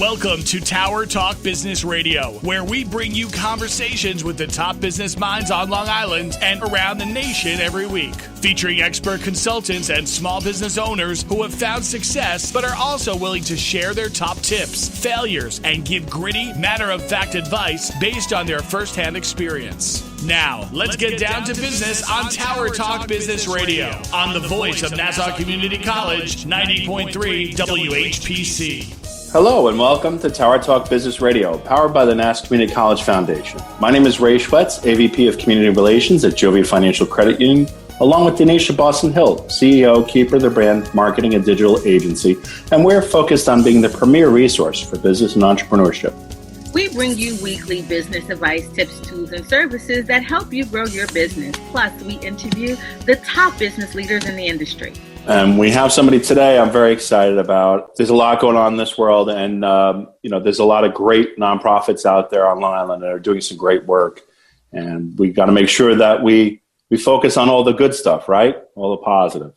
Welcome to Tower Talk Business Radio, where we bring you conversations with the top business minds on Long Island and around the nation every week. Featuring expert consultants and small business owners who have found success but are also willing to share their top tips, failures, and give gritty, matter-of-fact advice based on their firsthand experience. Now, let's get down to business on Tower Talk Business Radio on the voice of Nassau Community College, 90.3 WHPC. Hello and welcome to Tower Talk Business Radio, powered by the Nassau Community College Foundation. My name is Ray Schwetz, AVP of Community Relations at Jovia Financial Credit Union, along with Donyshia Boston-Hill, CEO, keeper of the brand, marketing and digital agency, and we're focused on being the premier resource for business and entrepreneurship. We bring you weekly business advice, tips, tools, and services that help you grow your business. Plus, we interview the top business leaders in the industry. We have somebody today I'm very excited about. There's a lot going on in this world, and there's a lot of great nonprofits out there on Long Island that are doing some great work. And we got to make sure that we focus on all the good stuff, right? All the positive.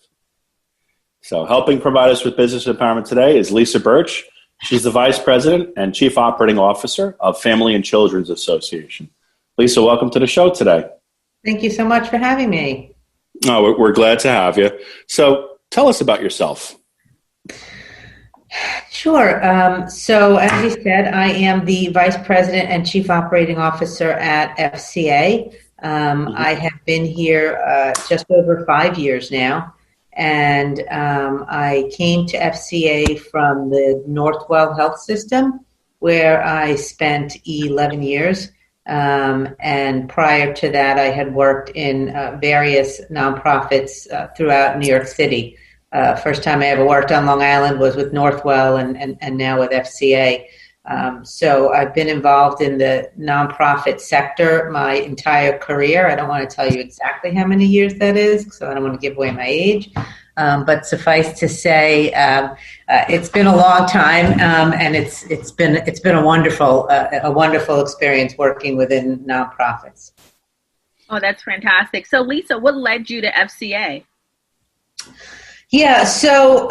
So helping provide us with business empowerment today is Lisa Burch. She's the Vice President and Chief Operating Officer of Family and Children's Association. Lisa, welcome to the show today. Thank you so much for having me. Oh, we're glad to have you. So tell us about yourself. Sure. So as you said, I am the Vice President and Chief Operating Officer at FCA. I have been here just over 5 years now. And I came to FCA from the Northwell Health System, where I spent 11 years. And prior to that, I had worked in various nonprofits throughout New York City. First time I ever worked on Long Island was with Northwell and now with FCA. So I've been involved in the nonprofit sector my entire career. I don't want to tell you exactly how many years that is, so I don't want to give away my age. But suffice to say, it's been a long time, and it's been a wonderful experience working within nonprofits. Oh, that's fantastic. So, Lisa, what led you to FCA? Yeah, so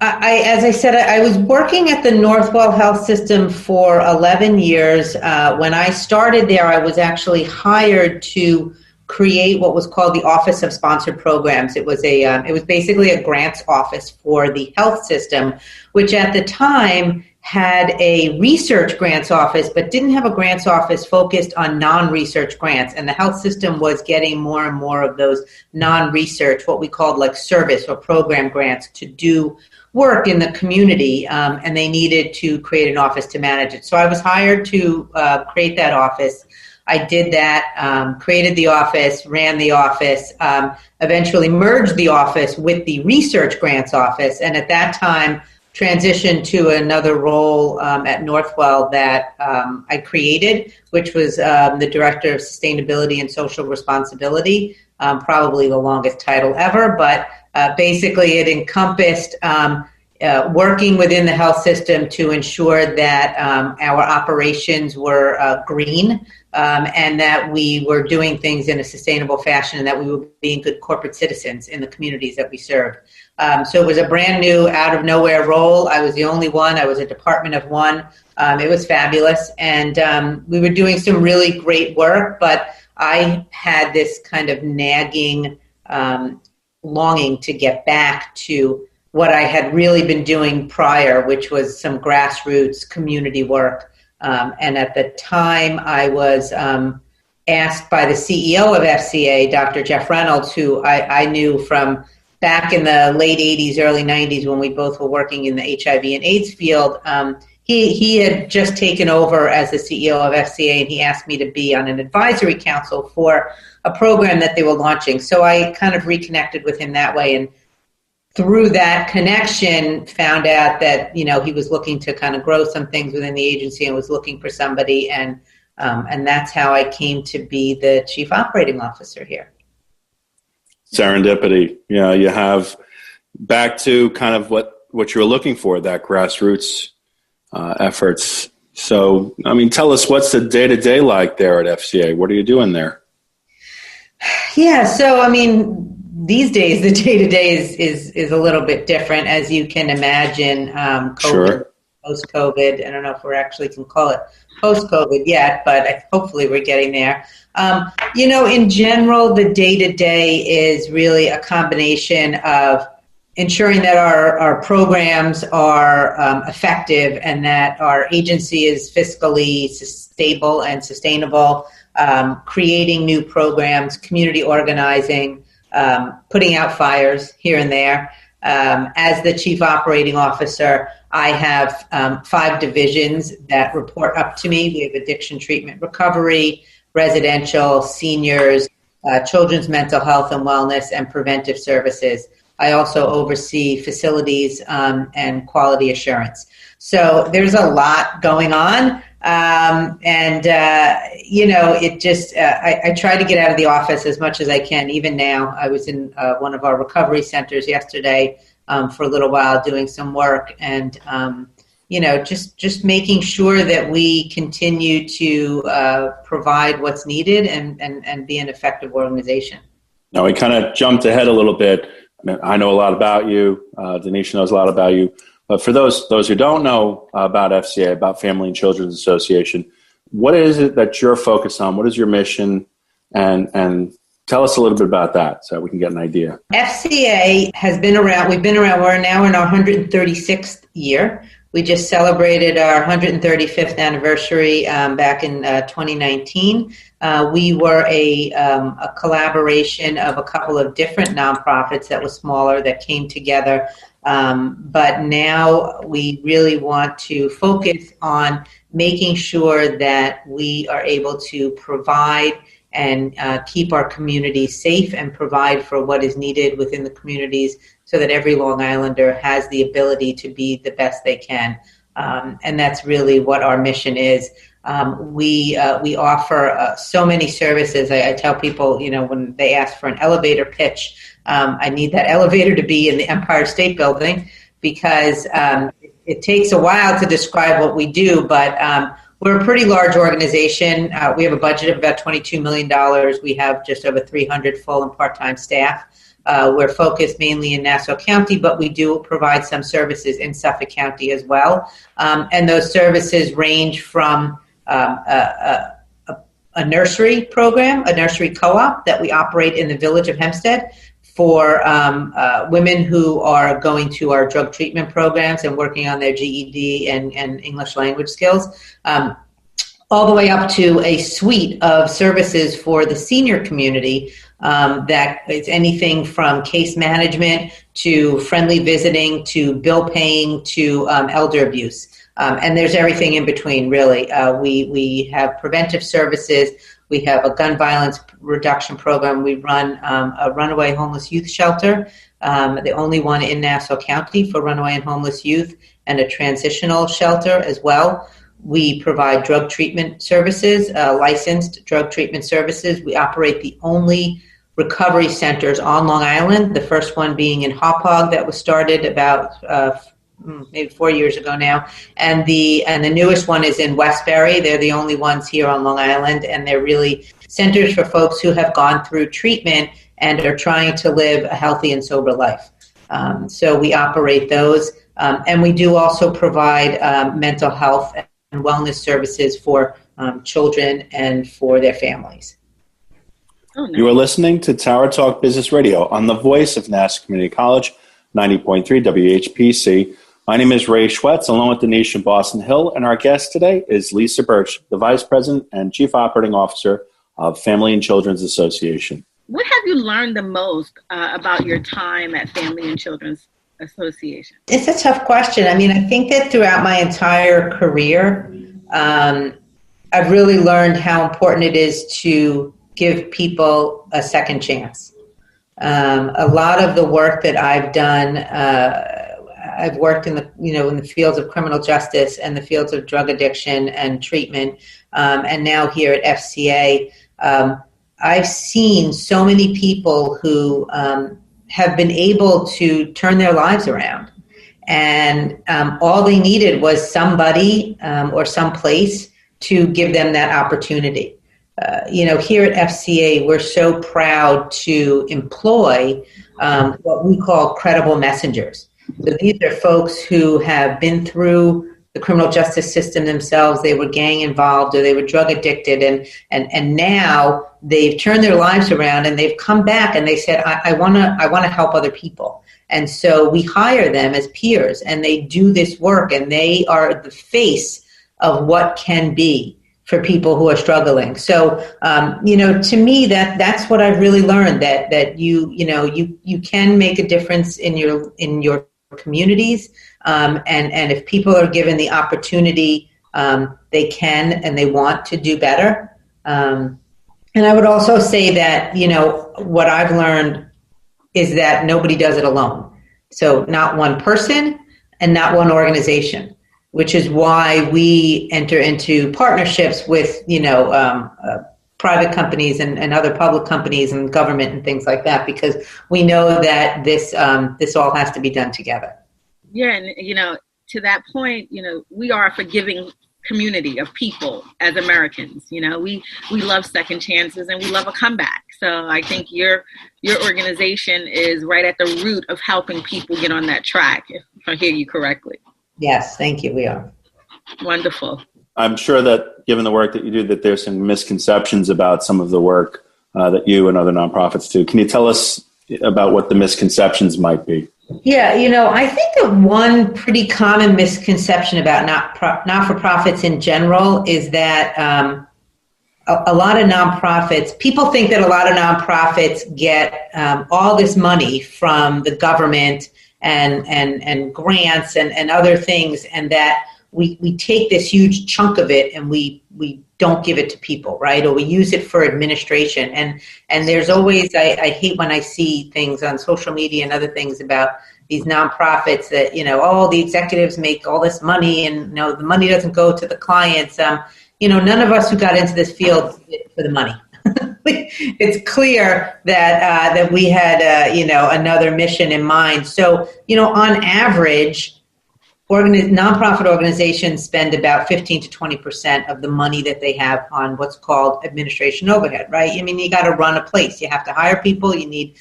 as I said, I was working at the Northwell Health System for 11 years. When I started there, I was actually hired to create what was called the Office of Sponsored Programs. It was basically a grants office for the health system, which at the time had a research grants office, but didn't have a grants office focused on non-research grants. And the health system was getting more and more of those non-research, what we called like service or program grants to do work in the community. And they needed to create an office to manage it. So I was hired to create that office. I did that, created the office, ran the office, eventually merged the office with the research grants office. And at that time, transitioned to another role at Northwell that I created, which was the Director of Sustainability and Social Responsibility, probably the longest title ever, but basically it encompassed working within the health system to ensure that our operations were green and that we were doing things in a sustainable fashion and that we were being good corporate citizens in the communities that we served. So it was a brand new, out of nowhere role. I was the only one. I was a department of one. It was fabulous. And we were doing some really great work, but I had this kind of nagging longing to get back to what I had really been doing prior, which was some grassroots community work. And at the time, I was asked by the CEO of FCA, Dr. Jeff Reynolds, who I knew from back in the late 80s, early 90s, when we both were working in the HIV and AIDS field. He had just taken over as the CEO of FCA, and he asked me to be on an advisory council for a program that they were launching. So I kind of reconnected with him that way, and through that connection, found out that, he was looking to kind of grow some things within the agency and was looking for somebody. And that's how I came to be the Chief Operating Officer here. Serendipity. Yeah, you have back to kind of what you're looking for, that grassroots efforts. So, tell us, what's the day-to-day like there at FCA? What are you doing there? Yeah, so, these days, the day-to-day is a little bit different, as you can imagine. COVID Sure. post-COVID. I don't know if we actually can call it post-COVID yet, but hopefully we're getting there. In general, the day-to-day is really a combination of ensuring that our programs are effective and that our agency is fiscally stable and sustainable, creating new programs, community organizing, putting out fires here and there. As the Chief Operating Officer, I have 5 divisions that report up to me. We have addiction treatment recovery, residential, seniors, children's mental health and wellness, and preventive services. I also oversee facilities and quality assurance. So there's a lot going on. I try to get out of the office as much as I can. Even now, I was in one of our recovery centers yesterday for a little while doing some work and, just making sure that we continue to provide what's needed and be an effective organization. Now, we kind of jumped ahead a little bit. I know a lot about you. Donyshia knows a lot about you. But for those who don't know about FCA, about Family and Children's Association, what is it that you're focused on? What is your mission? And tell us a little bit about that so we can get an idea. FCA has been around. We've been around. We're now in our 136th year. We just celebrated our 135th anniversary back in 2019. We were a collaboration of a couple of different nonprofits that was smaller that came together. But now we really want to focus on making sure that we are able to provide and keep our communities safe and provide for what is needed within the communities so that every Long Islander has the ability to be the best they can. And that's really what our mission is. We offer so many services. I tell people, when they ask for an elevator pitch, I need that elevator to be in the Empire State Building because it takes a while to describe what we do, but we're a pretty large organization. We have a budget of about $22 million. We have just over 300 full and part-time staff. We're focused mainly in Nassau County, but we do provide some services in Suffolk County as well. And those services range from a nursery program, a nursery co-op that we operate in the village of Hempstead for women who are going to our drug treatment programs and working on their GED and English language skills, all the way up to a suite of services for the senior community that is anything from case management to friendly visiting to bill paying to elder abuse. And there's everything in between, really. We have preventive services. We have a gun violence reduction program. We run a runaway homeless youth shelter, the only one in Nassau County for runaway and homeless youth, and a transitional shelter as well. We provide drug treatment services, licensed drug treatment services. We operate the only recovery centers on Long Island, the first one being in Hauppauge that was started about maybe 4 years ago now, and the newest one is in Westbury. They're the only ones here on Long Island, and they're really centers for folks who have gone through treatment and are trying to live a healthy and sober life. So we operate those, and we do also provide mental health and wellness services for children and for their families. Oh, nice. You are listening to Tower Talk Business Radio on the voice of Nassau Community College, 90.3 WHPC. My name is Ray Schwetz, along with Donyshia Boston-Hill, and our guest today is Lisa Burch, the Vice President and Chief Operating Officer of Family and Children's Association. What have you learned the most about your time at Family and Children's Association? It's a tough question. I mean, I think that throughout my entire career, I've really learned how important it is to give people a second chance. A lot of the work that I've done, I've worked in the fields of criminal justice and the fields of drug addiction and treatment, and now here at FCA, I've seen so many people who have been able to turn their lives around, and all they needed was somebody or some place to give them that opportunity. Here at FCA, we're so proud to employ what we call credible messengers. So these are folks who have been through the criminal justice system themselves. They were gang involved or they were drug addicted. And now they've turned their lives around and they've come back and they said, I want to help other people. And so we hire them as peers and they do this work and they are the face of what can be for people who are struggling. So, to me, that's what I've really learned, that you can make a difference in your communities. And if people are given the opportunity, they can and they want to do better. And I would also say that, what I've learned is that nobody does it alone. So not one person and not one organization, which is why we enter into partnerships with, private companies and other public companies and government and things like that, because we know that this all has to be done together. Yeah, and, to that point, we are a forgiving community of people as Americans. We love second chances and we love a comeback. So I think your organization is right at the root of helping people get on that track, if I hear you correctly. Yes, thank you. We are. Wonderful. I'm sure that given the work that you do, that there's some misconceptions about some of the work that you and other nonprofits do. Can you tell us about what the misconceptions might be? Yeah, I think that one pretty common misconception about not-for-profits in general is that a lot of nonprofits, people think that a lot of nonprofits get all this money from the government and grants and other things, and that we take this huge chunk of it and we don't give it to people, right? Or we use it for administration. And there's always, I hate when I see things on social media and other things about these nonprofits that, the executives make all this money and, the money doesn't go to the clients. None of us who got into this field did it for the money. It's clear that we had, another mission in mind. So, on average, nonprofit organizations spend about 15 to 20% of the money that they have on what's called administration overhead, right? I mean, you got to run a place. You have to hire people. You need,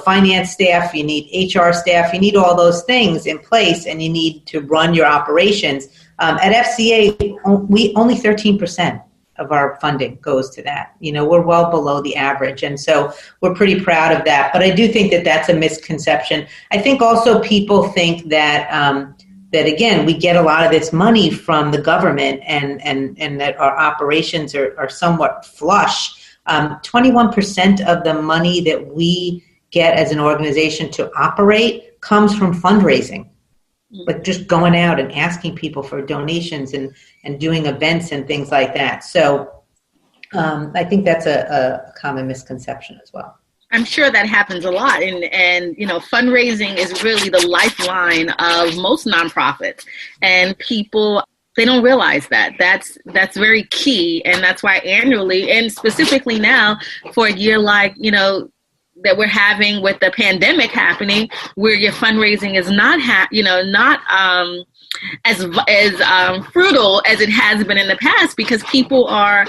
finance staff. You need HR staff. You need all those things in place, and you need to run your operations. At FCA, we only 13% of our funding goes to that. We're well below the average. And so we're pretty proud of that. But I do think that that's a misconception. I think also people think that, that again, we get a lot of this money from the government and that our operations are somewhat flush. 21% of the money that we get as an organization to operate comes from fundraising. Like just going out and asking people for donations and doing events and things like that. So I think that's a common misconception as well. I'm sure that happens a lot. And fundraising is really the lifeline of most nonprofits. And people, they don't realize that. That's very key. And that's why annually, and specifically now for a year like, that we're having with the pandemic happening, where your fundraising is not as fruitful as it has been in the past, because people are,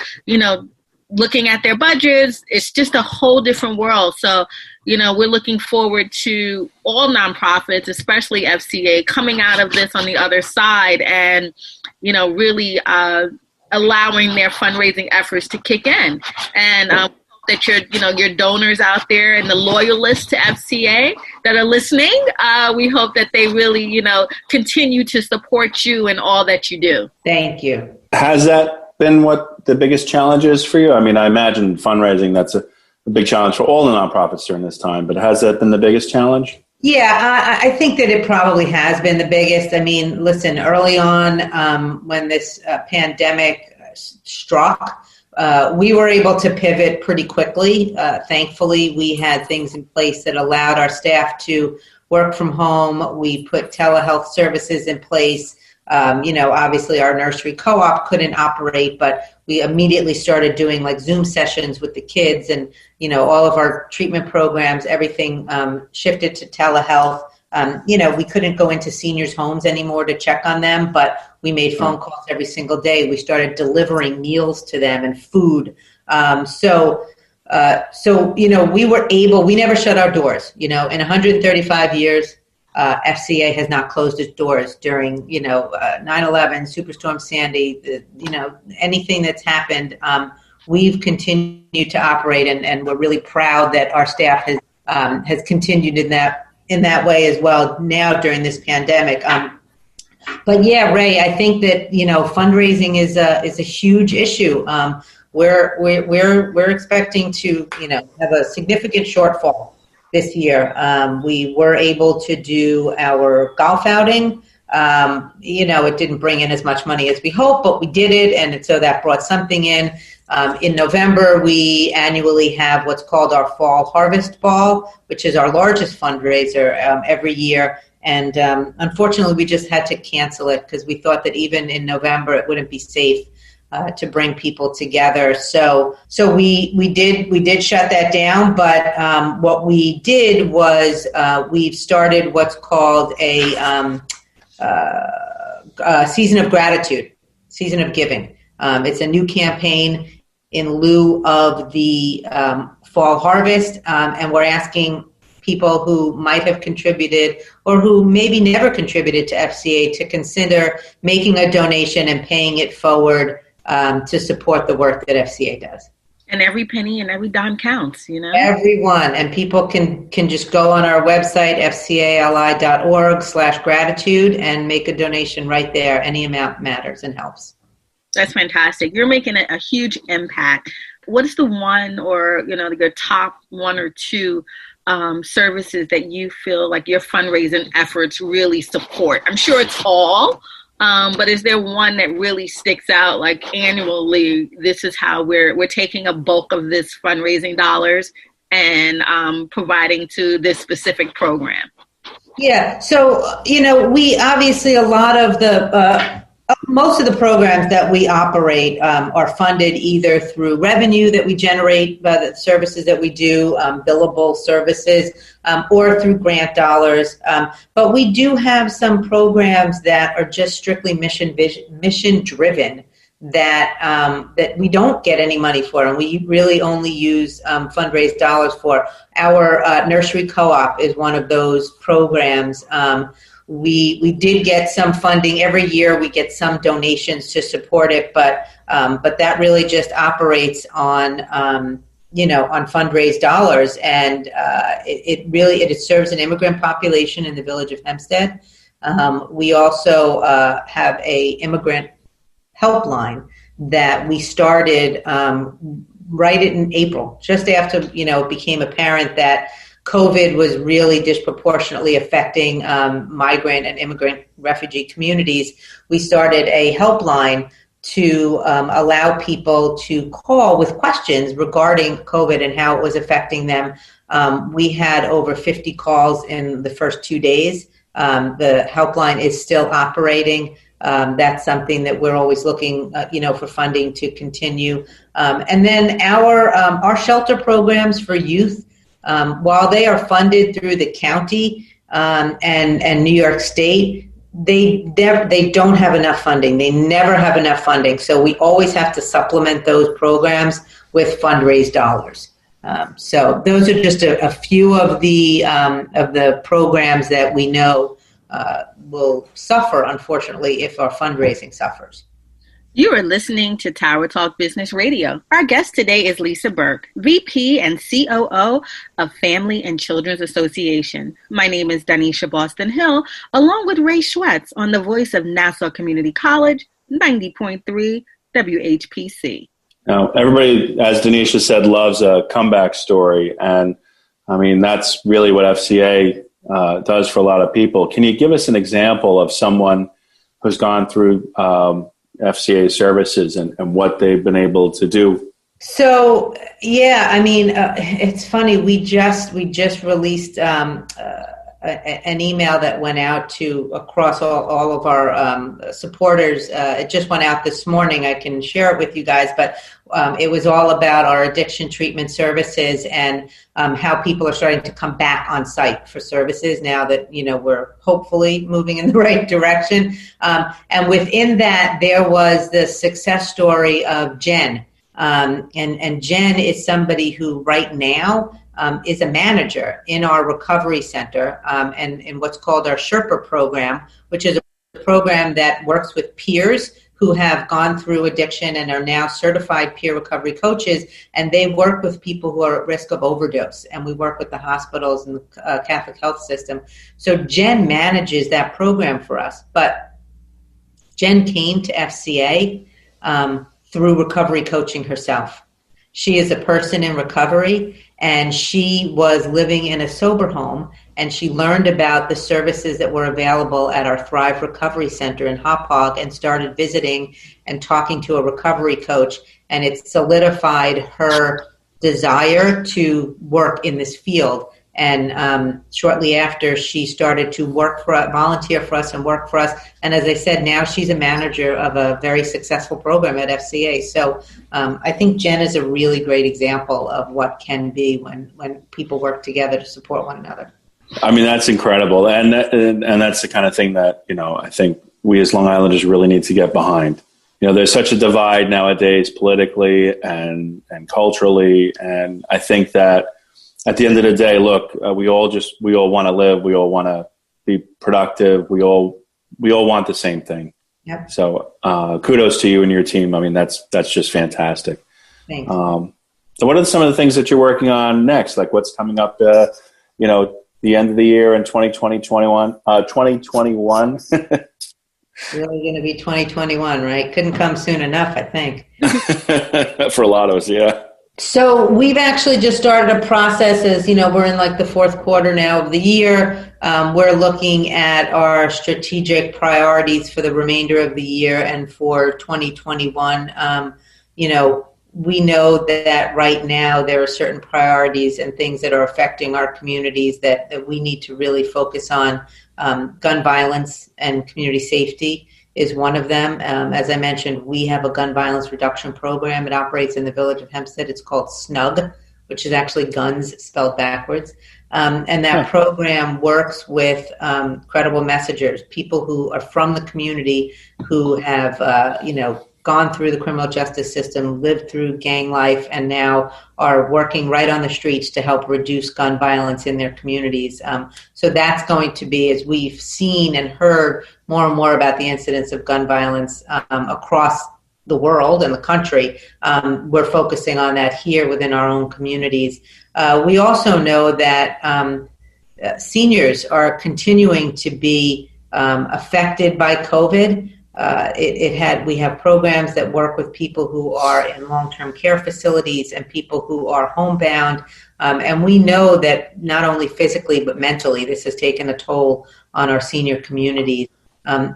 looking at their budgets. It's just a whole different world. So, we're looking forward to all nonprofits, especially FCA, coming out of this on the other side and, really allowing their fundraising efforts to kick in. And that your donors out there and the loyalists to FCA that are listening, we hope that they really, continue to support you in all that you do. Thank you. Has that been what the biggest challenge is for you? I mean, I imagine fundraising, that's a big challenge for all the nonprofits during this time, but has that been the biggest challenge? Yeah, I think that it probably has been the biggest. I mean, listen, early on when this pandemic struck, we were able to pivot pretty quickly. Thankfully, we had things in place that allowed our staff to work from home. We put telehealth services in place. Obviously our nursery co-op couldn't operate, but we immediately started doing like Zoom sessions with the kids and, all of our treatment programs, everything shifted to telehealth. We couldn't go into seniors' homes anymore to check on them, but we made phone calls every single day. We started delivering meals to them and food. So we were able, we never shut our doors, in 135 years, FCA has not closed its doors during, 9/11, Superstorm Sandy, anything that's happened. We've continued to operate, and we're really proud that our staff has continued in that way as well now during this pandemic. But yeah, Ray, I think that fundraising is a huge issue. We're expecting to have a significant shortfall this year. We were able to do our golf outing. It didn't bring in as much money as we hoped, but we did it, and so that brought something in. In November, we annually have what's called our Fall Harvest Ball, which is our largest fundraiser every year. And unfortunately, we just had to cancel it because we thought that even in November, it wouldn't be safe to bring people together. So we did shut that down. But what we did was we've started what's called a season of gratitude, season of giving. It's a new campaign in lieu of the fall harvest, and we're asking people who might have contributed or who maybe never contributed to FCA to consider making a donation and paying it forward to support the work that FCA does. And every penny and every dime counts, Everyone. And people can just go on our website, fcali.org/gratitude, and make a donation right there. Any amount matters and helps. That's fantastic. You're making a huge impact. What is the one or, your top one or two services that you feel like your fundraising efforts really support? I'm sure it's all, but is there one that really sticks out, like annually, this is how we're taking a bulk of this fundraising dollars and providing to this specific program? Yeah. So, we obviously, a lot of most of the programs that we operate are funded either through revenue that we generate by the services that we do, billable services, or through grant dollars. But we do have some programs that are just strictly mission driven that we don't get any money for, and we really only use fundraised dollars for. Our nursery co-op is one of those programs. We did get some funding every year. We get some donations to support it, but that really just operates on on fundraised dollars, and it serves an immigrant population in the village of Hempstead. We also have a immigrant helpline that we started right in April, just after it became apparent that COVID was really disproportionately affecting migrant and immigrant refugee communities. We started a helpline to allow people to call with questions regarding COVID and how it was affecting them. We had over 50 calls in the first 2 days. The helpline is still operating. That's something that we're always looking, for funding to continue. And then our shelter programs for youth, while they are funded through the county and New York State, they don't have enough funding. They never have enough funding. So we always have to supplement those programs with fundraised dollars. So those are just a few of the programs that we know will suffer, unfortunately, if our fundraising suffers. You are listening to Tower Talk Business Radio. Our guest today is Lisa Burch, VP and COO of Family and Children's Association. My name is Donyshia Boston-Hill, along with Ray Schwetz on the voice of Nassau Community College, 90.3 WHPC. Now, everybody, as Donyshia said, loves a comeback story. And, that's really what FCA does for a lot of people. Can you give us an example of someone who's gone through FCA services and what they've been able to do? So, it's funny. We just released an email that went out to across all of our supporters. It just went out this morning. I can share it with you guys, but it was all about our addiction treatment services and how people are starting to come back on site for services now that, we're hopefully moving in the right direction. And within that, there was the success story of Jen. And Jen is somebody who right now is a manager in our recovery center and in what's called our Sherpa program, which is a program that works with peers who have gone through addiction and are now certified peer recovery coaches, and they work with people who are at risk of overdose, and we work with the hospitals and the Catholic health system. So Jen manages that program for us, but Jen came to FCA through recovery coaching herself. She is a person in recovery, and she was living in a sober home, and she learned about the services that were available at our Thrive Recovery Center in Hauppauge and started visiting and talking to a recovery coach, and it solidified her desire to work in this field. And shortly after, she started to work for us, volunteer for us and work for us. And as I said, now she's a manager of a very successful program at FCA. So I think Jen is a really great example of what can be when people work together to support one another. I mean, that's incredible. And that's the kind of thing that, I think we as Long Islanders really need to get behind. There's such a divide nowadays politically and culturally. And I think that at the end of the day, look, we all want to live. We all want to be productive. We all want the same thing. Yep. So kudos to you and your team. I mean, that's just fantastic. Thanks. So what are some of the things that you're working on next? Like what's coming up, the end of the year in 2021? Really going to be 2021, right? Couldn't come soon enough, I think. For a lot of us, yeah. So we've actually just started a process as, we're in like the fourth quarter now of the year. We're looking at our strategic priorities for the remainder of the year and for 2021. We know that right now there are certain priorities and things that are affecting our communities that we need to really focus on. Gun violence and community safety is one of them. As I mentioned, we have a gun violence reduction program. It operates in the village of Hempstead. It's called SNUG, which is actually guns spelled backwards. And that program works with credible messengers, people who are from the community who have, gone through the criminal justice system, lived through gang life, and now are working right on the streets to help reduce gun violence in their communities. So that's going to be, as we've seen and heard more and more about the incidents of gun violence across the world and the country, we're focusing on that here within our own communities. We also know that seniors are continuing to be affected by COVID. We have programs that work with people who are in long-term care facilities and people who are homebound. And we know that not only physically but mentally, this has taken a toll on our senior communities.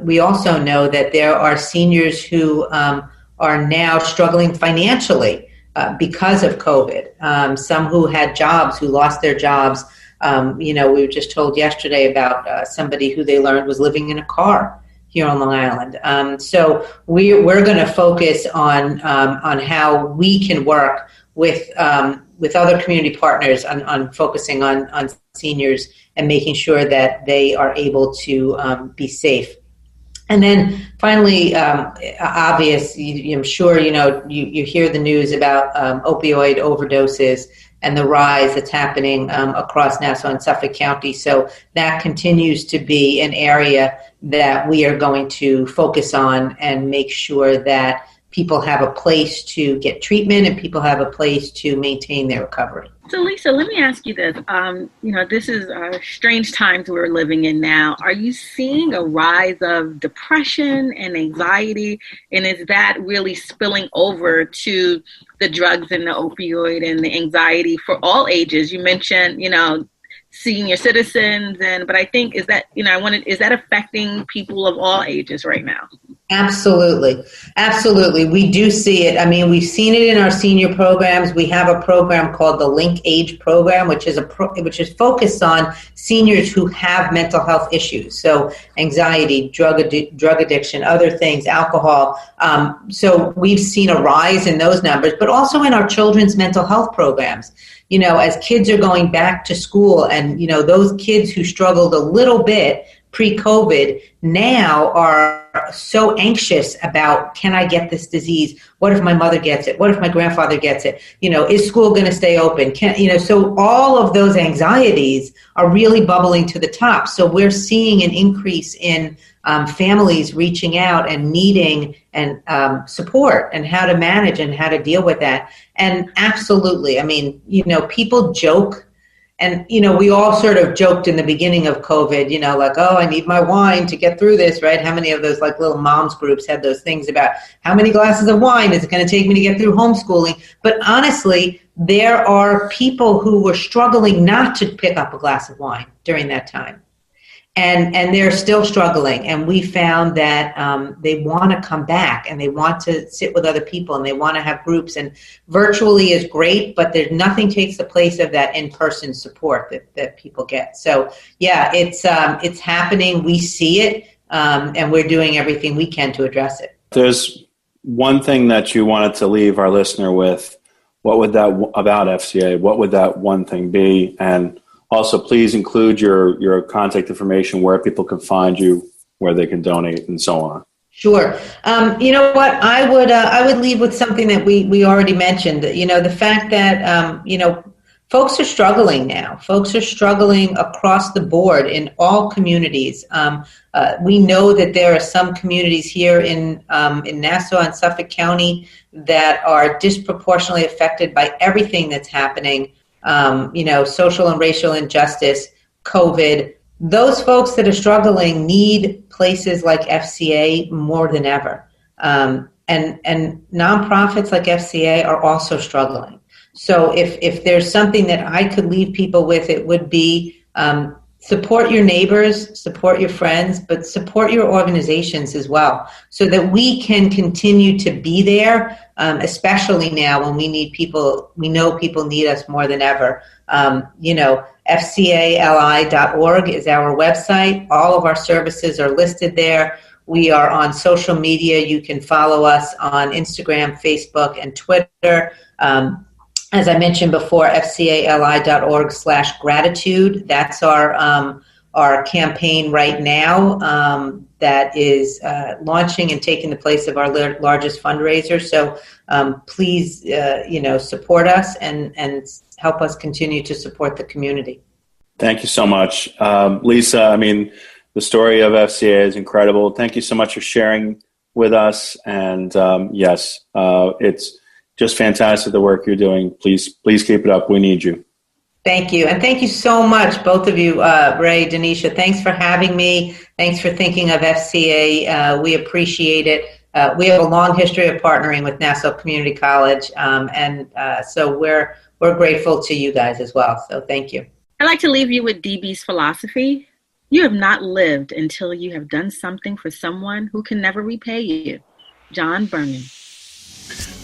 We also know that there are seniors who are now struggling financially because of COVID. Some who had jobs, who lost their jobs. We were just told yesterday about somebody who they learned was living in a car here on Long Island. So we're going to focus on how we can work with other community partners on focusing on seniors and making sure that they are able to be safe. And then finally, obvious, I'm sure you hear the news about opioid overdoses and the rise that's happening across Nassau and Suffolk County. So that continues to be an area that we are going to focus on and make sure that people have a place to get treatment and people have a place to maintain their recovery. So Lisa, let me ask you this. This is strange times we're living in now. Are you seeing a rise of depression and anxiety? And is that really spilling over to the drugs and the opioid and the anxiety for all ages? You mentioned, senior citizens, but I think is that affecting people of all ages right now? Absolutely. We do see it. I mean, we've seen it in our senior programs. We have a program called the Link Age Program, which is focused on seniors who have mental health issues. So anxiety, drug addiction, other things, alcohol. So we've seen a rise in those numbers, but also in our children's mental health programs. As kids are going back to school and, those kids who struggled a little bit pre-COVID now are are so anxious about, can I get this disease? What if my mother gets it? What if my grandfather gets it? Is school going to stay open? So all of those anxieties are really bubbling to the top. So we're seeing an increase in families reaching out and needing and support and how to manage and how to deal with that. And absolutely, people joke. And, we all sort of joked in the beginning of COVID, like, oh, I need my wine to get through this, right? How many of those like little moms groups had those things about how many glasses of wine is it going to take me to get through homeschooling? But honestly, there are people who were struggling not to pick up a glass of wine during that time. And they're still struggling. And we found that they want to come back and they want to sit with other people and they want to have groups. And virtually is great, but there's nothing takes the place of that in-person support that people get. So yeah, it's happening. We see it, and we're doing everything we can to address it. There's one thing that you wanted to leave our listener with. What would that about FCA? What would that one thing be? And also, please include your contact information, where people can find you, where they can donate, and so on. Sure. You know what? I would leave with something that we already mentioned. The fact that folks are struggling now. Folks are struggling across the board in all communities. We know that there are some communities here in Nassau and Suffolk County that are disproportionately affected by everything that's happening. Social and racial injustice, COVID. Those folks that are struggling need places like FCA more than ever. And nonprofits like FCA are also struggling. So if there's something that I could leave people with, it would be support your neighbors, support your friends, but support your organizations as well, so that we can continue to be there, especially now when we know people need us more than ever. FCALI.org is our website. All of our services are listed there. We are on social media. You can follow us on Instagram, Facebook, and Twitter. As I mentioned before, FCALI.org/gratitude. That's our campaign right now that is launching and taking the place of our largest fundraiser. So please, support us and help us continue to support the community. Thank you so much. Lisa, the story of FCA is incredible. Thank you so much for sharing with us. And yes, it's just fantastic, the work you're doing. Please keep it up. We need you. Thank you. And thank you so much, both of you, Ray, Donyshia. Thanks for having me. Thanks for thinking of FCA. We appreciate it. We have a long history of partnering with Nassau Community College. So we're grateful to you guys as well. So thank you. I'd like to leave you with DB's philosophy. You have not lived until you have done something for someone who can never repay you. John Berman.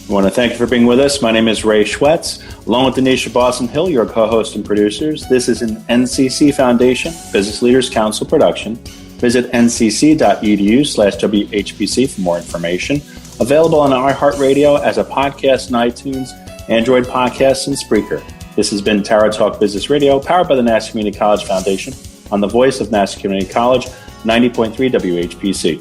I want to thank you for being with us. My name is Ray Schwetz. Along with Donyshia Boston-Hill, your co-host and producers, this is an NCC Foundation Business Leaders Council production. Visit ncc.edu/WHPC for more information. Available on iHeartRadio as a podcast in iTunes, Android Podcasts, and Spreaker. This has been Tara Talk Business Radio, powered by the Nassau Community College Foundation on the voice of Nassau Community College, 90.3 WHPC.